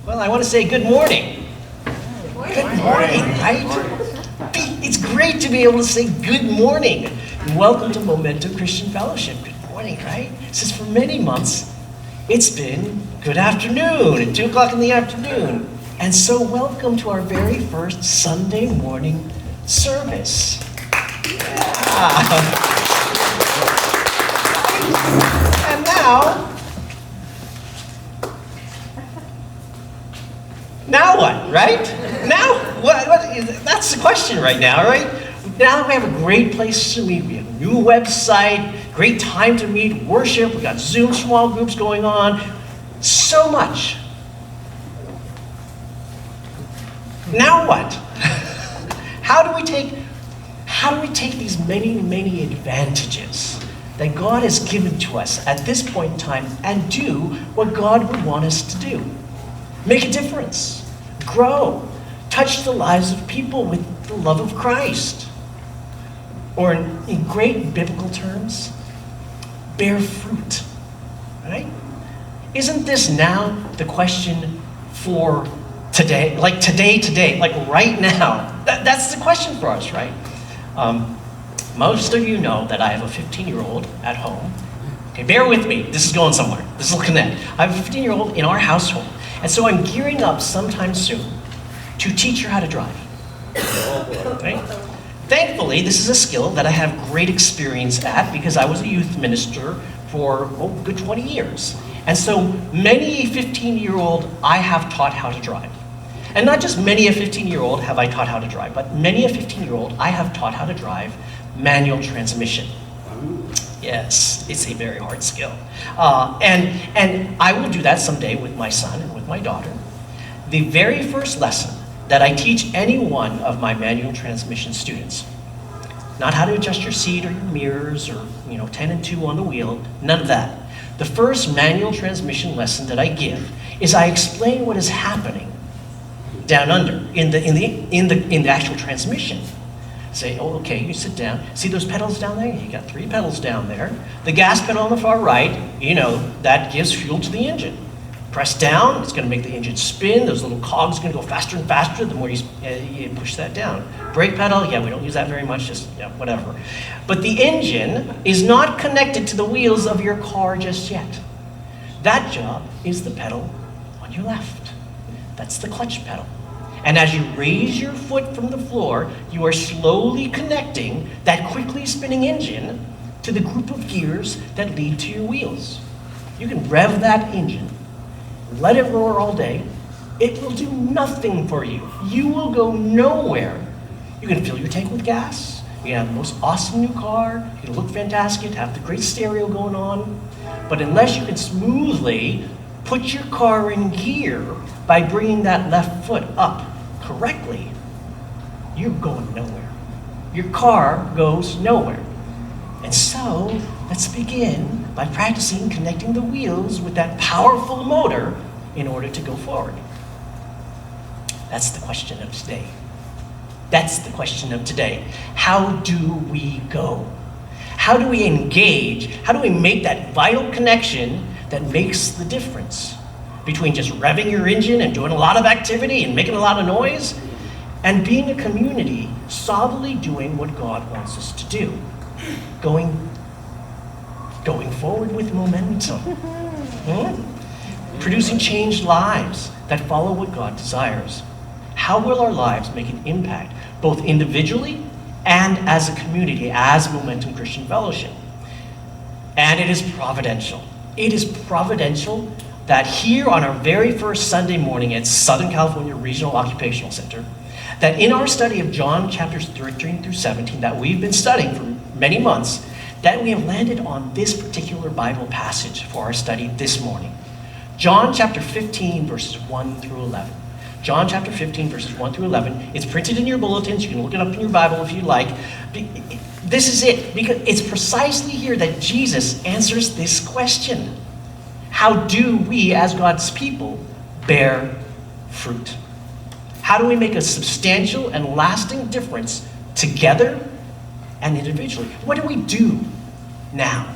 Well, I want to say good morning. Good morning, right? It's great to be able to say good morning. And welcome to Momentum Christian Fellowship. Good morning, right? Since for many months, it's been good afternoon at 2 o'clock in the afternoon. And so welcome to our very first Sunday morning service. Yeah. And now what, right? Now, what, that's the question right now, right? Now we have a great place to meet. We have a new website, great time to meet, worship. We've got Zoom small groups going on. So much. Now what? How do we take these many advantages that God has given to us at this point in time and do what God would want us to do? Make a difference, grow, touch the lives of people with the love of Christ. Or in great biblical terms, bear fruit, right? Isn't this now the question for today? Like today, like right now. That's the question for us, right? Most of you know that I have a 15-year-old at home. Okay, bear with me. This is going somewhere. This will connect. I have a 15-year-old in our household. And so I'm gearing up sometime soon to teach her how to drive. Right? Thankfully, this is a skill that I have great experience at because I was a youth minister for a good 20 years. And so many a 15-year-old I have taught how to drive. And not just many a 15-year-old have I taught how to drive, but many a 15-year-old I have taught how to drive manual transmission. Yes, it's a very hard skill. And I will do that someday with my son and with my daughter. The very first lesson that I teach any one of my manual transmission students, not how to adjust your seat or your mirrors or 10 and 2 on the wheel, none of that. The first manual transmission lesson that I give is I explain what is happening down under in the actual transmission. Say, oh, okay, you sit down. See those pedals down there? You got 3 pedals down there. The gas pedal on the far right, that gives fuel to the engine. Press down, it's going to make the engine spin. Those little cogs are going to go faster and faster the more you push that down. Brake pedal, yeah, we don't use that very much, just whatever. But the engine is not connected to the wheels of your car just yet. That job is the pedal on your left. That's the clutch pedal. And as you raise your foot from the floor, you are slowly connecting that quickly spinning engine to the group of gears that lead to your wheels. You can rev that engine, let it roar all day. It will do nothing for you. You will go nowhere. You can fill your tank with gas. You can have the most awesome new car. You can look fantastic, have the great stereo going on. But unless you can smoothly put your car in gear by bringing that left foot up correctly, you're going nowhere. Your car goes nowhere. And so, let's begin by practicing connecting the wheels with that powerful motor in order to go forward. That's the question of today. That's the question of today. How do we go? How do we engage? How do we make that vital connection that makes the difference between just revving your engine and doing a lot of activity and making a lot of noise and being a community solidly doing what God wants us to do? Going forward with momentum. Producing changed lives that follow what God desires. How will our lives make an impact, both individually and as a community, as Momentum Christian Fellowship? And it is providential. It is providential that here on our very first Sunday morning at Southern California Regional Occupational Center, that in our study of John chapters 13 through 17 that we've been studying for many months, that we have landed on this particular Bible passage for our study this morning. John chapter 15, verses 1 through 11. John chapter 15, verses 1 through 11. It's printed in your bulletins. You can look it up in your Bible if you like. This is it, because it's precisely here that Jesus answers this question. How do we, as God's people, bear fruit? How do we make a substantial and lasting difference together and individually? What do we do now?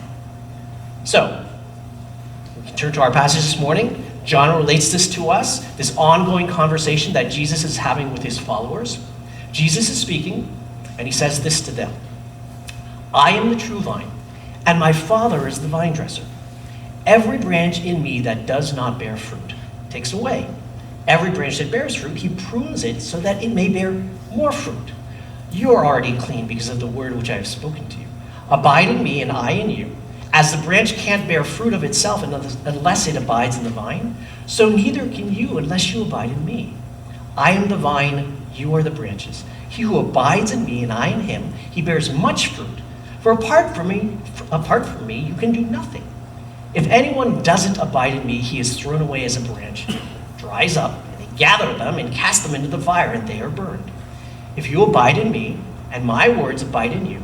So, we can turn to our passage this morning, John relates this to us, this ongoing conversation that Jesus is having with his followers. Jesus is speaking, and he says this to them. I am the true vine, and my Father is the vine dresser. Every branch in me that does not bear fruit takes away. Every branch that bears fruit, he prunes it so that it may bear more fruit. You are already clean because of the word which I have spoken to you. Abide in me and I in you. As the branch can't bear fruit of itself unless it abides in the vine, so neither can you unless you abide in me. I am the vine, you are the branches. He who abides in me and I in him, he bears much fruit. For apart from me, you can do nothing. If anyone doesn't abide in me, he is thrown away as a branch, dries up, and they gather them and cast them into the fire, and they are burned. If you abide in me, and my words abide in you,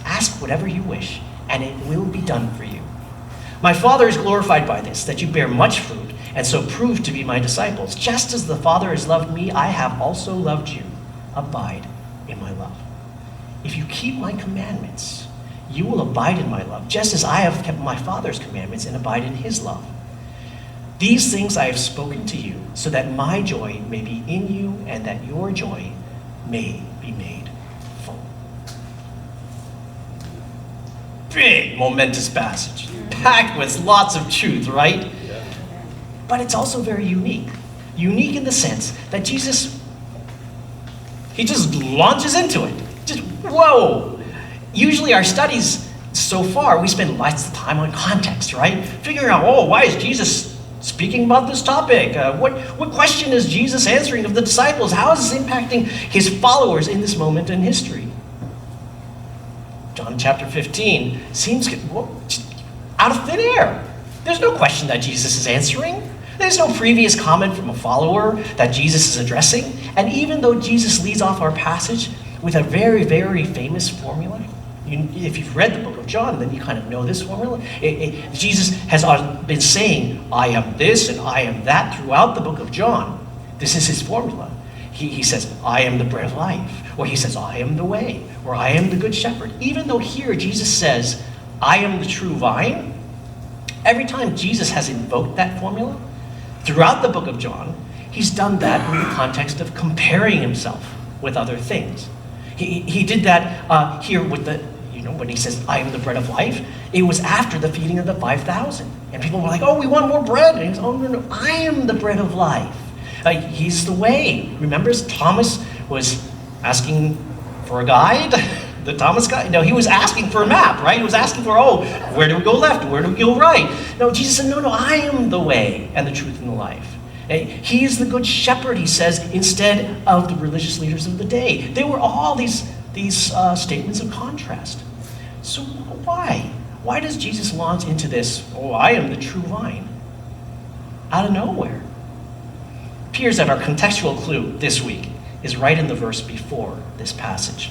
ask whatever you wish, and it will be done for you. My Father is glorified by this, that you bear much fruit, and so prove to be my disciples. Just as the Father has loved me, I have also loved you. Abide in my love. If you keep my commandments, you will abide in my love, just as I have kept my Father's commandments and abide in his love. These things I have spoken to you, so that my joy may be in you, and that your joy may be made full. Big, momentous passage, packed with lots of truth, right? Yeah. But it's also very unique. Unique in the sense that Jesus, he just launches into it. Just, whoa! Usually our studies so far, we spend lots of time on context, right? Figuring out, why is Jesus speaking about this topic? What question is Jesus answering of the disciples? How is this impacting his followers in this moment in history? John chapter 15 seems out of thin air. There's no question that Jesus is answering. There's no previous comment from a follower that Jesus is addressing. And even though Jesus leads off our passage with a very, very famous formula, if you've read the book of John, then you kind of know this formula. Jesus has been saying, I am this and I am that throughout the book of John. This is his formula. He says, I am the bread of life. Or he says, I am the way. Or I am the good shepherd. Even though here Jesus says, I am the true vine, every time Jesus has invoked that formula, throughout the book of John, he's done that in the context of comparing himself with other things. He did that here with when he says, I am the bread of life. It was after the feeding of the 5,000. And people were like, we want more bread. And he goes, no, I am the bread of life. He's the way. Remember, Thomas was asking for a guide? The Thomas guy? No, he was asking for a map, right? He was asking for, where do we go left? Where do we go right? No, Jesus said, no, I am the way and the truth and the life. He is the good shepherd, he says, instead of the religious leaders of the day. They were all these statements of contrast. So why? Why does Jesus launch into this, I am the true vine, out of nowhere? It appears that our contextual clue this week is right in the verse before this passage.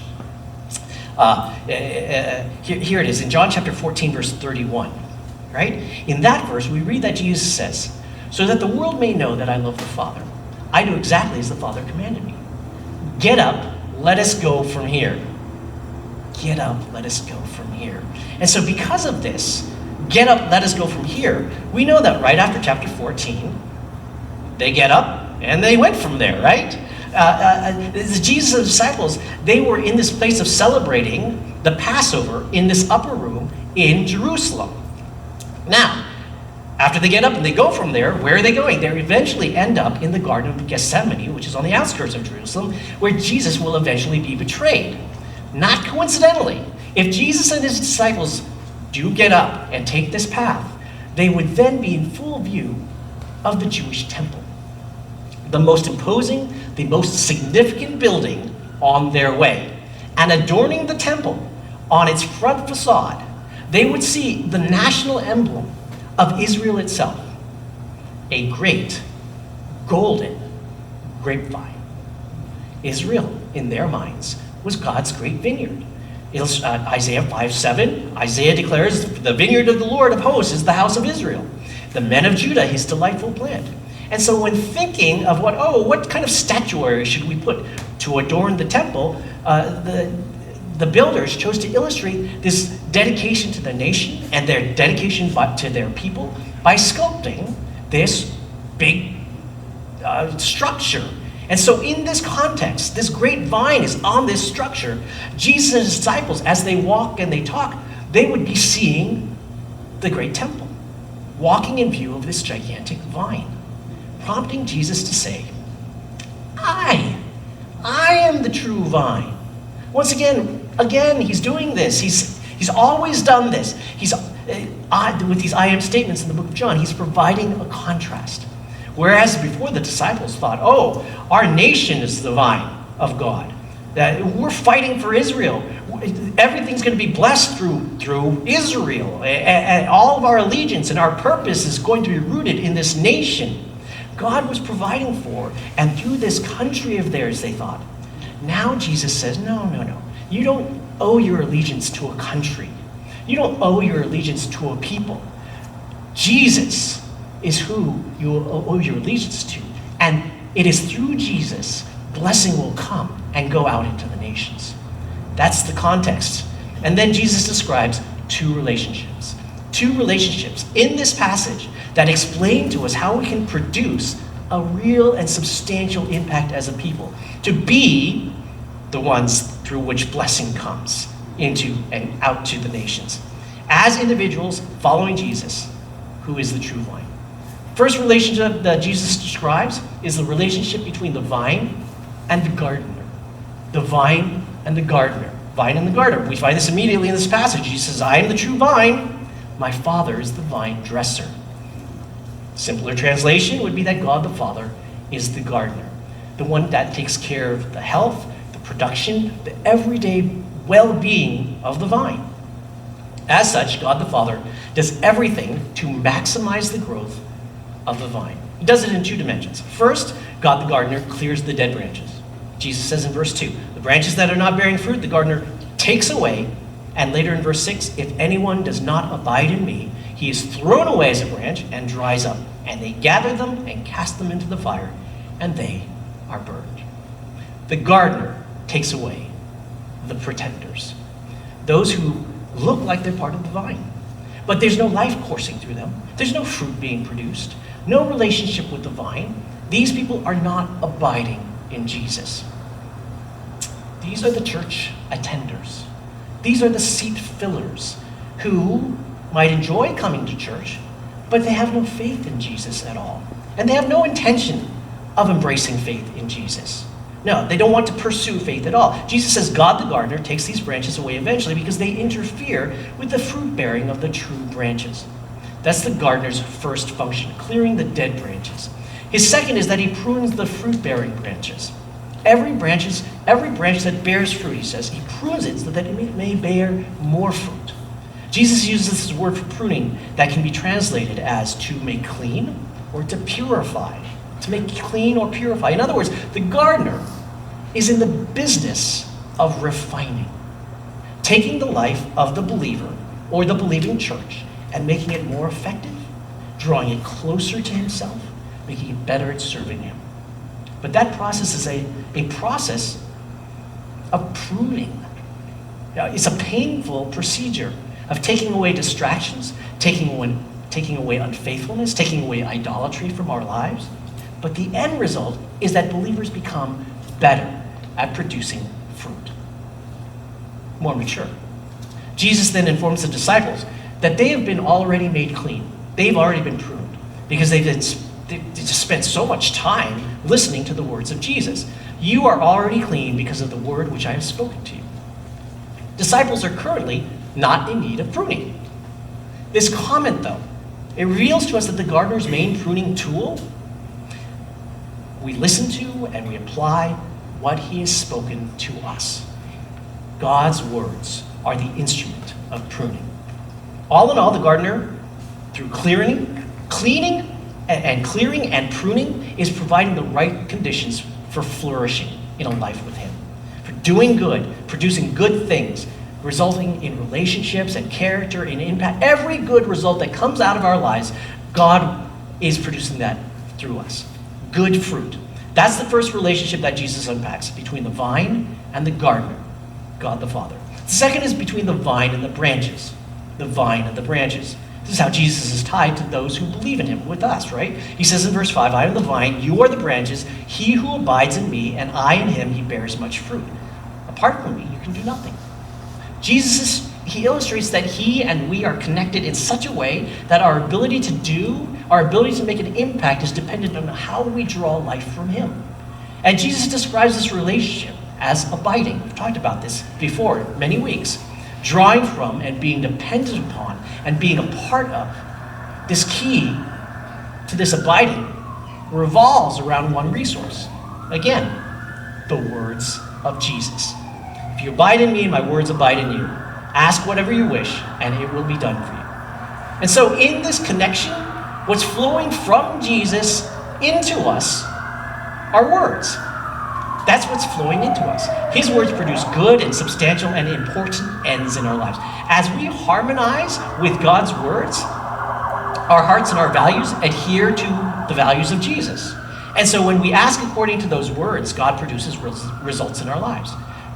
Here it is, in John chapter 14, verse 31. Right? In that verse, we read that Jesus says, so that the world may know that I love the Father. I do exactly as the Father commanded me. Get up, let us go from here. Get up, let us go from here. And so because of this, get up, let us go from here, we know that right after chapter 14, they get up and they went from there, right? Jesus' disciples, they were in this place of celebrating the Passover in this upper room in Jerusalem. Now, after they get up and they go from there, where are they going? They eventually end up in the Garden of Gethsemane, which is on the outskirts of Jerusalem, where Jesus will eventually be betrayed. Not coincidentally, if Jesus and his disciples do get up and take this path, they would then be in full view of the Jewish temple, the most imposing, the most significant building on their way. And adorning the temple on its front facade, they would see the national emblem of Israel itself, a great golden grapevine. Israel, in their minds, was God's great vineyard. Isaiah 5:7, Isaiah declares, the vineyard of the Lord of hosts is the house of Israel, the men of Judah, his delightful plant. And so when thinking of what kind of statuary should we put to adorn the temple, the builders chose to illustrate this dedication to the nation and their dedication to their people by sculpting this big structure. And so in this context, this great vine is on this structure. Jesus and his disciples, as they walk and they talk, they would be seeing the great temple, walking in view of this gigantic vine, prompting Jesus to say, I am the true vine. Once again, he's doing this. He's always done this. With these I am statements in the book of John, he's providing a contrast. Whereas before the disciples thought, oh, our nation is the vine of God. That we're fighting for Israel. Everything's going to be blessed through Israel. And all of our allegiance and our purpose is going to be rooted in this nation. God was providing for, and through this country of theirs, they thought. Now Jesus says, no. You don't owe your allegiance to a country. You don't owe your allegiance to a people. Jesus is who you owe your allegiance to. And it is through Jesus, blessing will come and go out into the nations. That's the context. And then Jesus describes two relationships. Two relationships in this passage that explain to us how we can produce a real and substantial impact as a people. To be the ones through which blessing comes into and out to the nations. As individuals following Jesus, who is the true vine. First relationship that Jesus describes is the relationship between the vine and the gardener. The vine and the gardener. Vine and the gardener. We find this immediately in this passage. He says, I am the true vine. My Father is the vine dresser. Simpler translation would be that God the Father is the gardener. The one that takes care of the health, the production, the everyday well-being of the vine. As such, God the Father does everything to maximize the growth of the vine. He does it in two dimensions. First, God the gardener clears the dead branches. Jesus says in verse 2, the branches that are not bearing fruit, the gardener takes away. And later in verse 6, if anyone does not abide in me, he is thrown away as a branch and dries up. And they gather them and cast them into the fire, and they are burned. The gardener takes away the pretenders, those who look like they're part of the vine, but there's no life coursing through them. There's no fruit being produced, no relationship with the vine. These people are not abiding in Jesus. These are the church attenders. These are the seat fillers who might enjoy coming to church, but they have no faith in Jesus at all. And they have no intention of embracing faith in Jesus. No, they don't want to pursue faith at all. Jesus says God the gardener takes these branches away eventually because they interfere with the fruit bearing of the true branches. That's the gardener's first function, clearing the dead branches. His second is that he prunes the fruit bearing branches. Every branch that bears fruit, he says, he prunes it so that it may bear more fruit. Jesus uses this word for pruning that can be translated as to make clean or to purify. To make clean or purify. In other words, the gardener is in the business of refining, taking the life of the believer or the believing church and making it more effective, drawing it closer to himself, making it better at serving him. But that process is a process of pruning. It's a painful procedure of taking away distractions, taking away unfaithfulness, taking away idolatry from our lives. But the end result is that believers become better at producing fruit, more mature. Jesus then informs the disciples that they have been already made clean. They've already been pruned because they just spent so much time listening to the words of Jesus. You are already clean because of the word which I have spoken to you. Disciples are currently not in need of pruning. This comment, though, it reveals to us that the gardener's main pruning tool, we listen to and we apply what he has spoken to us. God's words are the instrument of pruning. All in all, the gardener, through clearing and pruning, is providing the right conditions for flourishing in a life with him, for doing good, producing good things, resulting in relationships and character and impact. Every good result that comes out of our lives, God is producing that through us. Good fruit. That's the first relationship that Jesus unpacks between the vine and the gardener, God the Father. The second is between the vine and the branches. The vine and the branches. This is how Jesus is tied to those who believe in him with us, right? He says in verse 5, I am the vine, you are the branches. He who abides in me and I in him, he bears much fruit. Apart from me, you can do nothing. He illustrates that he and we are connected in such a way that our ability to make an impact is dependent on how we draw life from him. And Jesus describes this relationship as abiding. We've talked about this before, many weeks. Drawing from and being dependent upon and being a part of. This key to this abiding revolves around one resource. Again, the words of Jesus. If you abide in me and my words abide in you, ask whatever you wish and it will be done for you. And so in this connection, what's flowing from Jesus into us are words. That's what's flowing into us. His words produce good and substantial and important ends in our lives. As we harmonize with God's words, our hearts and our values adhere to the values of Jesus. And so when we ask according to those words, God produces results in our lives.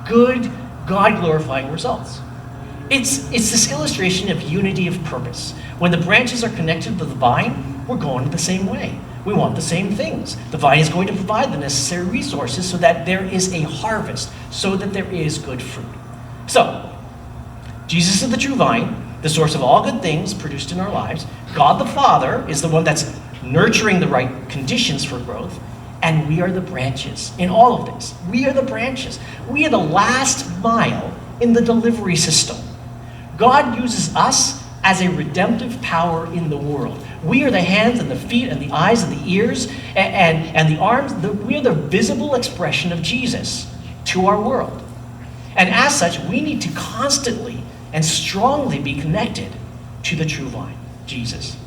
Good, God-glorifying results. It's this illustration of unity of purpose. When the branches are connected to the vine, we're going the same way. We want the same things. The vine is going to provide the necessary resources so that there is a harvest, so that there is good fruit. So, Jesus is the true vine, the source of all good things produced in our lives. God the Father is the one that's nurturing the right conditions for growth. And we are the branches in all of this. We are the branches. We are the last mile in the delivery system. God uses us as a redemptive power in the world. We are the hands and the feet and the eyes and the ears and the arms. We are the visible expression of Jesus to our world. And as such, we need to constantly and strongly be connected to the true vine, Jesus.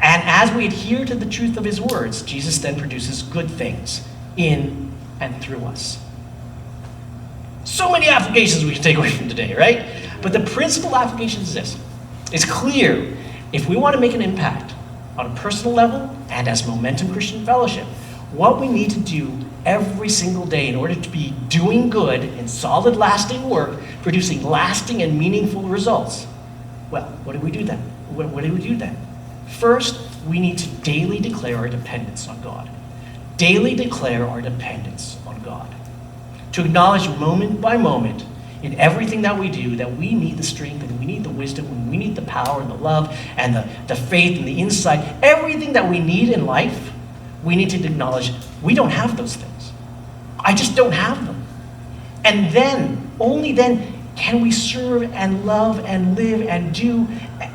And as we adhere to the truth of his words, Jesus then produces good things in and through us. So many applications we can take away from today, right? But the principal application is this. It's clear. If we want to make an impact on a personal level and as Momentum Christian Fellowship, what we need to do every single day in order to be doing good and solid, lasting work, producing lasting and meaningful results, well, what do we do then? What do we do then? First, we need to daily declare our dependence on God. Daily declare our dependence on God. To acknowledge moment by moment in everything that we do that we need the strength and we need the wisdom and we need the power and the love and the faith and the insight, everything that we need in life, we need to acknowledge we don't have those things. I just don't have them. And then, only then, can we serve and love and live and do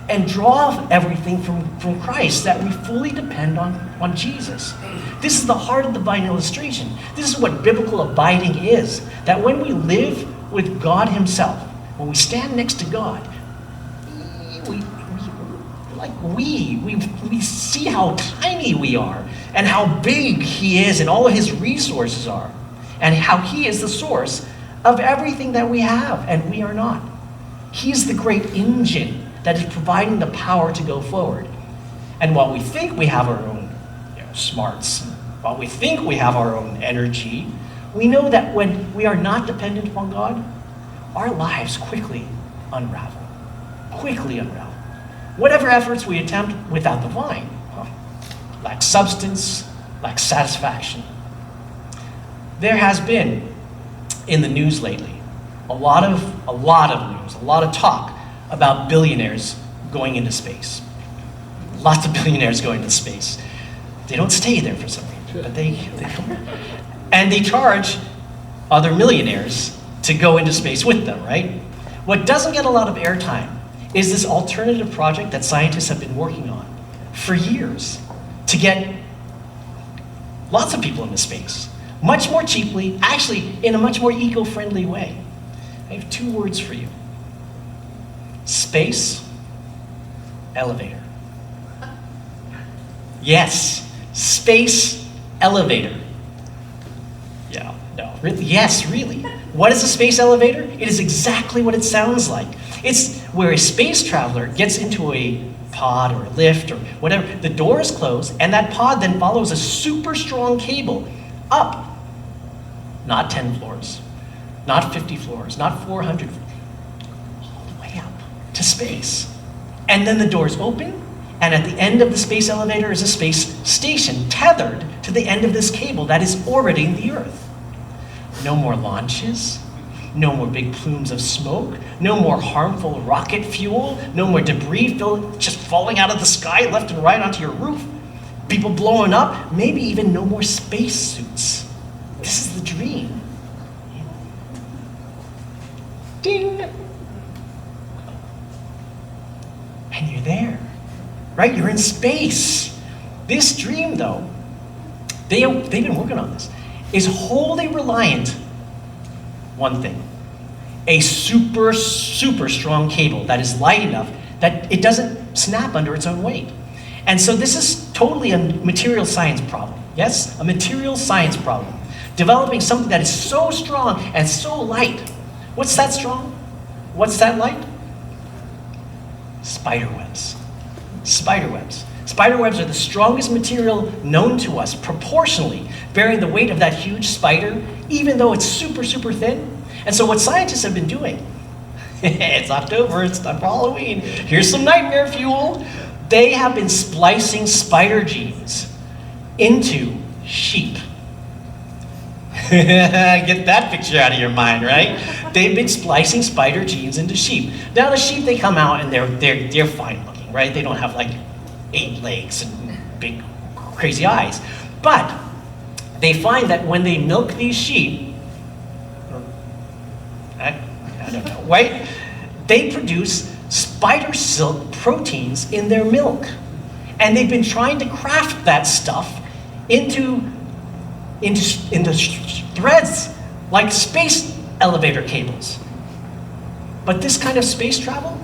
and draw everything from Christ, that we fully depend on Jesus. This is the heart of the vine illustration. This is what biblical abiding is. That when we live with God himself, when we stand next to God, we see how tiny we are and how big he is and all of his resources are and how he is the source of everything that we have and we are not. He's the great engine that is providing the power to go forward. And while we think we have our own smarts, while we think we have our own energy, we know that when we are not dependent upon God, our lives quickly unravel. Quickly unravel. Whatever efforts we attempt without the vine, lack substance, lack satisfaction. There has been in the news lately a lot of news, a lot of talk about billionaires going into space. Lots of billionaires going into space. They don't stay there for some reason, but they and they charge other millionaires to go into space with them, right? What doesn't get a lot of airtime is this alternative project that scientists have been working on for years to get lots of people into space, much more cheaply, actually in a much more eco-friendly way. I have two words for you. Space, elevator. Yes, space, elevator. Yeah, no, really, yes, really. What is a space elevator? It is exactly what it sounds like. It's where a space traveler gets into a pod or a lift or whatever. The door is closed, and that pod then follows a super strong cable up. Not 10 floors, not 50 floors, not 400 floors, all the way up to space. And then the doors open, and at the end of the space elevator is a space station tethered to the end of this cable that is orbiting the Earth. No more launches, no more big plumes of smoke, no more harmful rocket fuel, no more debris just falling out of the sky left and right onto your roof, people blowing up, maybe even no more space suits. This is the dream. Ding! And you're there, right? You're in space. This dream, though, they've been working on this, is wholly reliant, one thing, a super, super strong cable that is light enough that it doesn't snap under its own weight. And so this is totally a material science problem. Yes, a material science problem. Developing something that is so strong and so light. What's that strong? What's that light? Spider webs. Spider webs. Spider webs are the strongest material known to us, proportionally, bearing the weight of that huge spider, even though it's super, super thin. And so what scientists have been doing, it's October, it's time for Halloween, here's some nightmare fuel. They have been splicing spider genes into sheep. Get that picture out of your mind, right? They've been splicing spider genes into sheep. Now the sheep, they come out and they're fine looking, right? They don't have like 8 legs and big crazy eyes. But they find that when they milk these sheep, I don't know, right? They produce spider silk proteins in their milk. And they've been trying to craft that stuff into threads like space elevator cables. But this kind of space travel,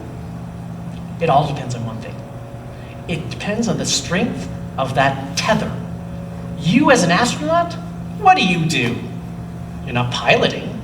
it all depends on one thing. It depends on the strength of that tether. You as an astronaut, what do? You're not piloting.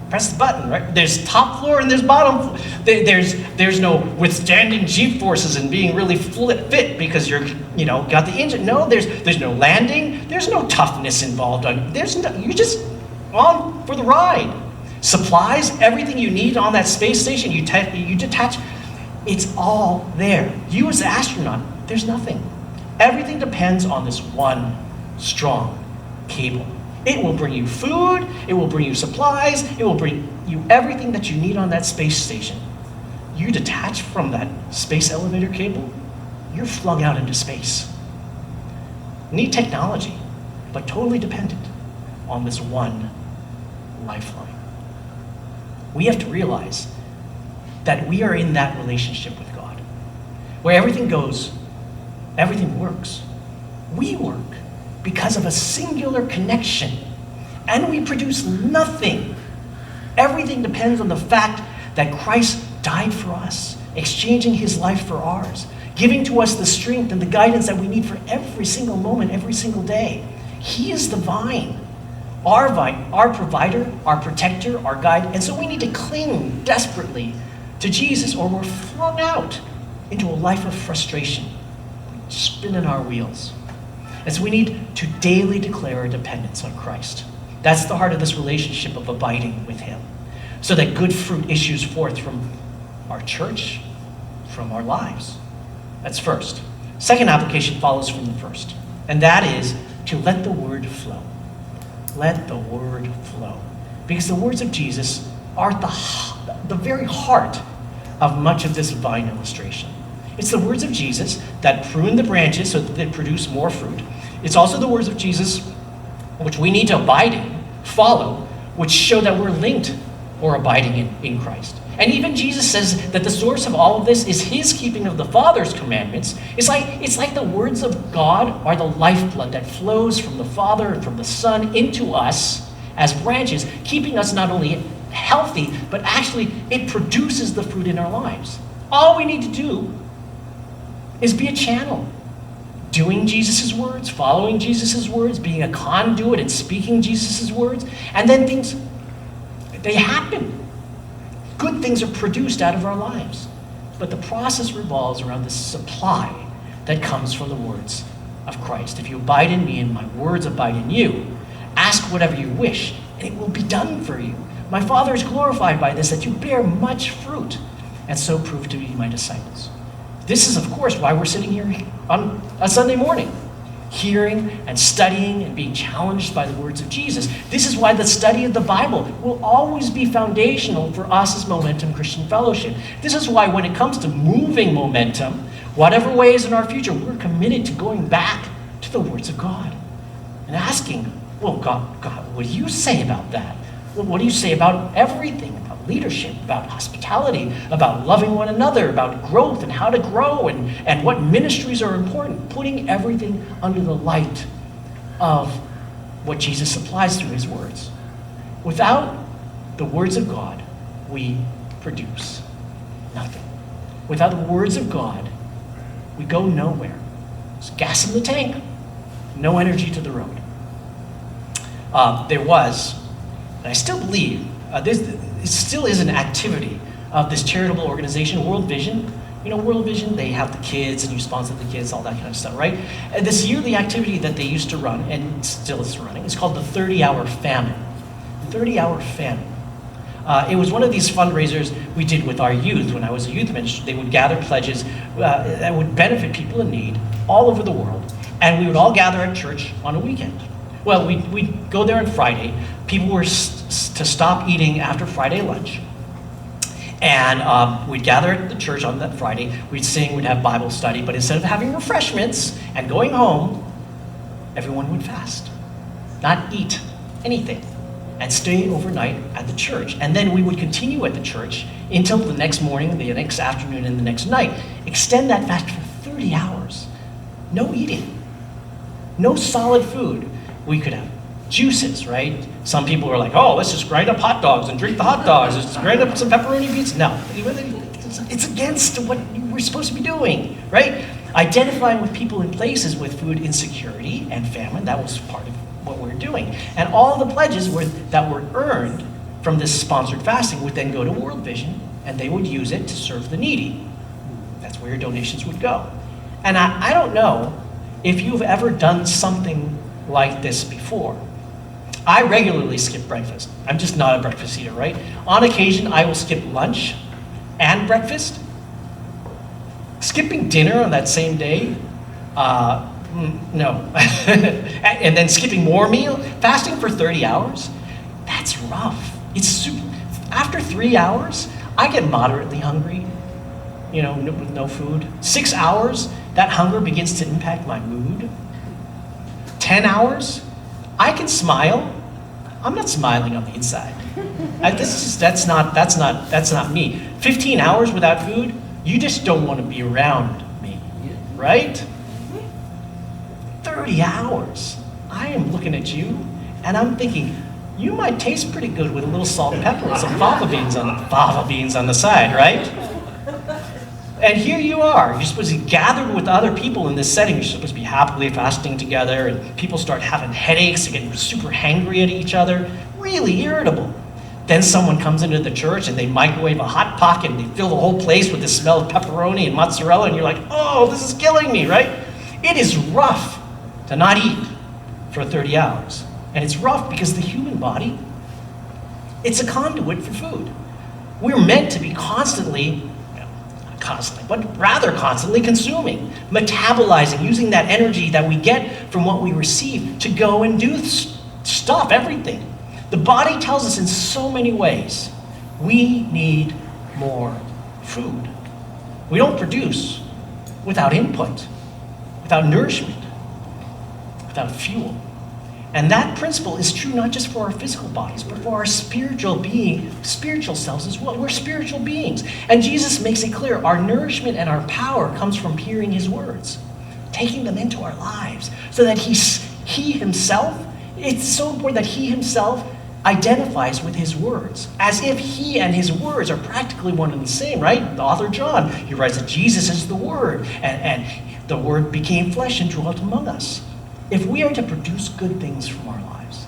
Press the button, right? There's top floor and there's bottom floor. There's no withstanding G-forces and being really fit because you're, got the engine. No, there's no landing. There's no toughness involved. You're just on for the ride. Supplies, everything you need on that space station, you detach. It's all there. You as an astronaut, there's nothing. Everything depends on this one strong cable. It will bring you food, it will bring you supplies, it will bring you everything that you need on that space station. You detach from that space elevator cable, you're flung out into space. Neat technology, but totally dependent on this one lifeline. We have to realize that we are in that relationship with God, where everything goes, everything works. We work because of a singular connection, and we produce nothing. Everything depends on the fact that Christ died for us, exchanging his life for ours, giving to us the strength and the guidance that we need for every single moment, every single day. He is the vine, our provider, our protector, our guide, and so we need to cling desperately to Jesus, or we're flung out into a life of frustration, spinning our wheels. And so we need to daily declare our dependence on Christ. That's the heart of this relationship of abiding with him, so that good fruit issues forth from our church, from our lives. That's first. Second application follows from the first, and that is to let the word flow. Let the word flow. Because the words of Jesus are at the very heart of much of this vine illustration. It's the words of Jesus that prune the branches so that they produce more fruit. It's also the words of Jesus which we need to abide in, follow, which show that we're linked or abiding in Christ. And even Jesus says that the source of all of this is his keeping of the Father's commandments. It's like the words of God are the lifeblood that flows from the Father and from the Son into us as branches, keeping us not only healthy, but actually it produces the fruit in our lives. All we need to do is be a channel, doing Jesus' words, following Jesus' words, being a conduit and speaking Jesus' words, and then things, they happen. Good things are produced out of our lives. But the process revolves around the supply that comes from the words of Christ. If you abide in me and my words abide in you, ask whatever you wish, and it will be done for you. My Father is glorified by this, that you bear much fruit. and so prove to be my disciples. This is, of course, why we're sitting here on a Sunday morning, hearing and studying and being challenged by the words of Jesus. This is why the study of the Bible will always be foundational for us as Momentum Christian Fellowship. This is why when it comes to moving Momentum, whatever way is in our future, we're committed to going back to the words of God and asking, well, God, what do you say about that? Well, what do you say about everything? About leadership, about hospitality, about loving one another, about growth and how to grow and what ministries are important, putting everything under the light of what Jesus supplies through his words. Without the words of God, we produce nothing. Without the words of God, we go nowhere. It's gas in the tank, no energy to the road. There was, and I still believe, it still is an activity of this charitable organization, World Vision. You know, World Vision, they have the kids and you sponsor the kids, all that kind of stuff, right? And this yearly activity that they used to run, and still is running, is called the 30-Hour Famine. 30-Hour Famine. It was one of these fundraisers we did with our youth. When I was a youth minister, they would gather pledges that would benefit people in need all over the world, and we would all gather at church on a weekend. Well, we'd go there on Friday. People were to stop eating after Friday lunch. And we'd gather at the church on that Friday. We'd sing, we'd have Bible study. But instead of having refreshments and going home, everyone would fast. Not eat anything. And stay overnight at the church. And then we would continue at the church until the next morning, the next afternoon, and the next night. Extend that fast for 30 hours. No eating. No solid food. We could have juices, right? Some people are like, oh, let's just grind up hot dogs and drink the hot dogs. Let's just grind up some pepperoni pizza. No, it's against what we're supposed to be doing, right? Identifying with people in places with food insecurity and famine, that was part of what we're doing. And all the pledges that were earned from this sponsored fasting would then go to World Vision, and they would use it to serve the needy. That's where your donations would go. And I don't know if you've ever done something like this before. I regularly skip breakfast. I'm just not a breakfast eater, right? On occasion, I will skip lunch and breakfast. Skipping dinner on that same day, no. And then skipping more meal, fasting for 30 hours, that's rough. It's super. After 3 hours, I get moderately hungry, with no food. 6 hours, that hunger begins to impact my mood. 10 hours, I can smile. I'm not smiling on the inside. That's not me. 15 hours without food, you just don't want to be around me, right? 30 hours. I am looking at you, and I'm thinking, you might taste pretty good with a little salt and pepper and some fava beans on the side, right? And here you are. You're supposed to be gathered with other people in this setting. You're supposed to be happily fasting together, and people start having headaches and getting super hangry at each other, really irritable. Then someone comes into the church and they microwave a Hot Pocket and they fill the whole place with the smell of pepperoni and mozzarella, and you're like, oh, this is killing me, right? It is rough to not eat for 30 hours. And it's rough because the human body, it's a conduit for food. We're meant to be constantly consuming, metabolizing, using that energy that we get from what we receive to go and do stuff, everything. The body tells us in so many ways, we need more food. We don't produce without input, without nourishment, without fuel. And that principle is true not just for our physical bodies, but for our spiritual selves as well. We're spiritual beings. And Jesus makes it clear our nourishment and our power comes from hearing his words, taking them into our lives, so that he himself, it's so important that he himself identifies with his words, as if he and his words are practically one and the same, right? The author John, he writes that Jesus is the Word, and the Word became flesh and dwelt among us. If we are to produce good things from our lives,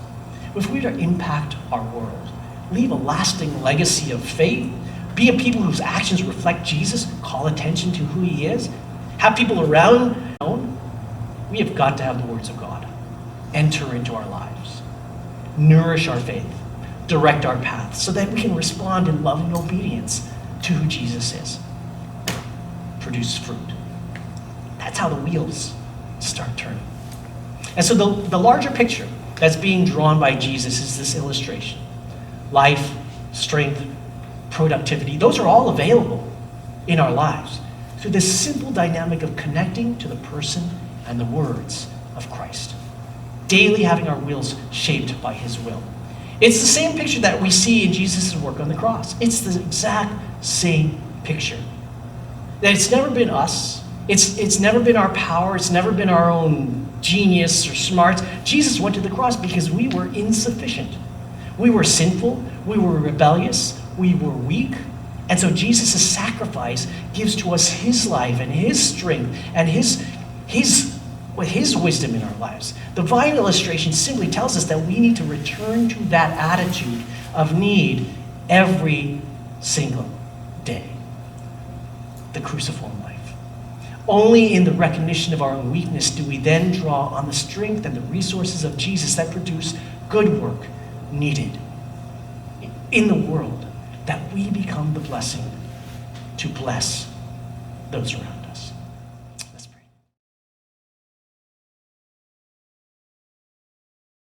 if we are to impact our world, leave a lasting legacy of faith, be a people whose actions reflect Jesus, call attention to who he is, have people around, we have got to have the words of God enter into our lives, nourish our faith, direct our path, so that we can respond in love and obedience to who Jesus is. Produce fruit. That's how the wheels start turning. And so the larger picture that's being drawn by Jesus is this illustration. Life, strength, productivity, those are all available in our lives through this simple dynamic of connecting to the person and the words of Christ. Daily having our wheels shaped by his will. It's the same picture that we see in Jesus' work on the cross. It's the exact same picture. That it's never been us. It's never been our power. It's never been our own genius or smarts. Jesus went to the cross because we were insufficient. We were sinful. We were rebellious. We were weak. And so Jesus' sacrifice gives to us his life and his strength and his wisdom in our lives. The vine illustration simply tells us that we need to return to that attitude of need every single day. The cruciform life. Only in the recognition of our own weakness do we then draw on the strength and the resources of Jesus that produce good work needed in the world, that we become the blessing to bless those around us.